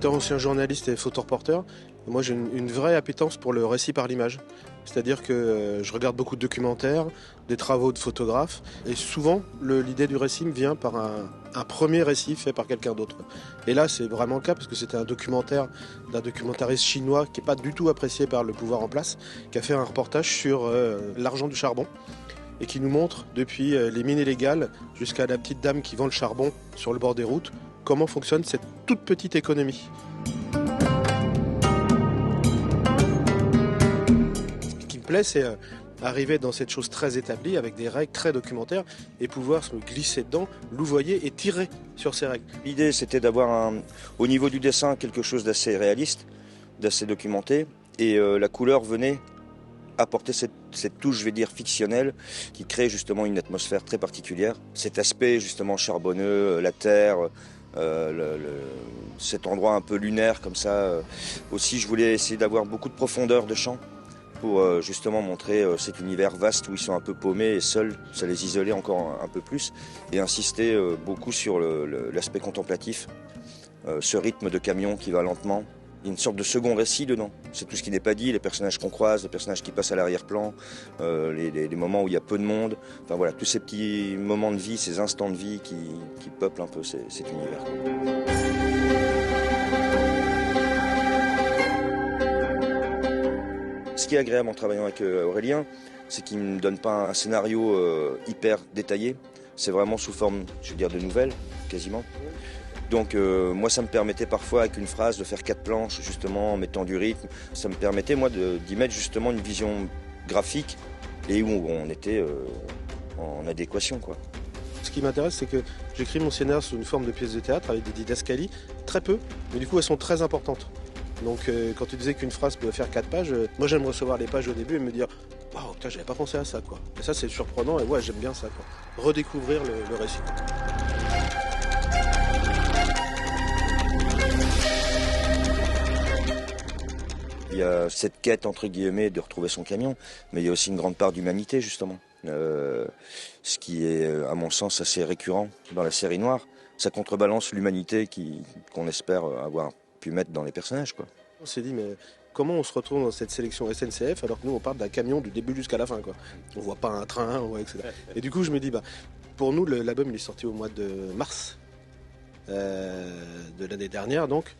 Étant ancien journaliste et photoreporter, moi j'ai une vraie appétence pour le récit par l'image. C'est-à-dire que je regarde beaucoup de documentaires, des travaux de photographes, et souvent l'idée du récit me vient par un premier récit fait par quelqu'un d'autre. Et là c'est vraiment le cas parce que c'était un documentaire d'un documentariste chinois qui n'est pas du tout apprécié par le pouvoir en place, qui a fait un reportage sur l'argent du charbon et qui nous montre depuis les mines illégales jusqu'à la petite dame qui vend le charbon sur le bord des routes, comment fonctionne cette toute petite économie. Ce qui me plaît, c'est arriver dans cette chose très établie, avec des règles très documentaires, et pouvoir se glisser dedans, louvoyer et tirer sur ces règles. L'idée, c'était d'avoir, au niveau du dessin, quelque chose d'assez réaliste, d'assez documenté, et la couleur venait apporter cette touche, je vais dire, fictionnelle, qui crée justement une atmosphère très particulière. Cet aspect justement charbonneux, la terre, cet endroit un peu lunaire comme ça. Aussi, je voulais essayer d'avoir beaucoup de profondeur de champ pour justement montrer cet univers vaste où ils sont un peu paumés et seuls, ça les isolait encore un peu plus, et insister beaucoup sur l'aspect contemplatif, ce rythme de camion qui va lentement. Il y a une sorte de second récit dedans. C'est tout ce qui n'est pas dit, les personnages qu'on croise, les personnages qui passent à l'arrière-plan, les moments où il y a peu de monde. Enfin voilà, tous ces petits moments de vie, ces instants de vie qui peuplent un peu cet univers. Ce qui est agréable en travaillant avec Aurélien, c'est qu'il ne me donne pas un scénario hyper détaillé. C'est vraiment sous forme, je veux dire, de nouvelles, quasiment. Donc moi ça me permettait parfois avec une phrase de faire 4 planches justement en mettant du rythme. Ça me permettait moi d'y mettre justement une vision graphique et où on était en adéquation quoi. Ce qui m'intéresse c'est que j'écris mon scénario sous une forme de pièce de théâtre avec des didascalies, très peu, mais du coup elles sont très importantes. Donc quand tu disais qu'une phrase peut faire 4 pages, moi j'aime recevoir les pages au début et me dire « Waouh, putain, j'avais pas pensé à ça quoi ». Et ça c'est surprenant et ouais j'aime bien ça quoi. Redécouvrir le récit. Il y a cette quête, entre guillemets, de retrouver son camion, mais il y a aussi une grande part d'humanité, justement. Ce qui est, à mon sens, assez récurrent dans la série noire. Ça contrebalance l'humanité qu'on espère avoir pu mettre dans les personnages, quoi. On s'est dit, mais comment on se retrouve dans cette sélection SNCF alors que nous, on parle d'un camion du début jusqu'à la fin, quoi. On voit pas un train, etc. Et du coup, je me dis, pour nous, l'album, il est sorti au mois de mars de l'année dernière, donc.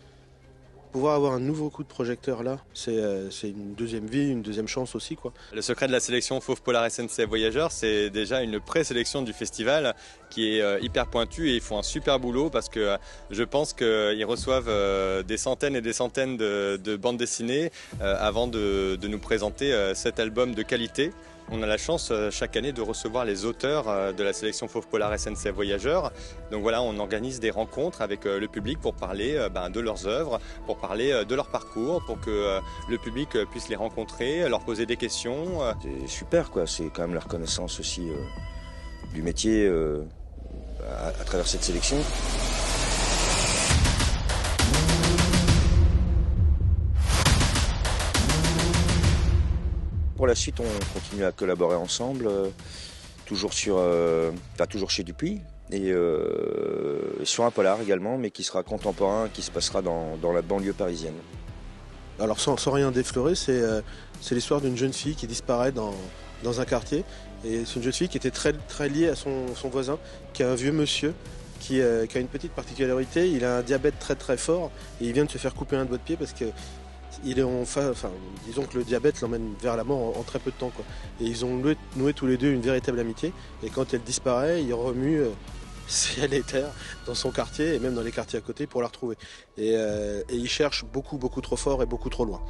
Pouvoir avoir un nouveau coup de projecteur là, c'est une deuxième vie, une deuxième chance aussi quoi. Le secret de la sélection Fauve Polar SNCF Voyageurs, c'est déjà une présélection du festival qui est hyper pointue et ils font un super boulot parce que je pense qu'ils reçoivent des centaines et des centaines de bandes dessinées avant de nous présenter cet album de qualité. On a la chance chaque année de recevoir les auteurs de la sélection Fauve Polar SNCF Voyageurs. Donc voilà, on organise des rencontres avec le public pour parler de leurs œuvres, pour parler de leur parcours, pour que le public puisse les rencontrer, leur poser des questions. C'est super quoi, c'est quand même la reconnaissance aussi du métier à travers cette sélection. Pour la suite, on continue à collaborer ensemble, toujours chez Dupuis, et sur un polar également, mais qui sera contemporain, qui se passera dans la banlieue parisienne. Alors sans rien déflorer, c'est l'histoire d'une jeune fille qui disparaît dans un quartier, et c'est une jeune fille qui était très, très liée à son voisin, qui est un vieux monsieur, qui a une petite particularité, il a un diabète très très fort, et il vient de se faire couper un doigt de pied parce que disons que le diabète l'emmène vers la mort en très peu de temps, quoi. Et ils ont noué tous les deux une véritable amitié. Et quand elle disparaît, il remue ciel et terre dans son quartier et même dans les quartiers à côté pour la retrouver. Et ils cherchent beaucoup, beaucoup trop fort et beaucoup trop loin.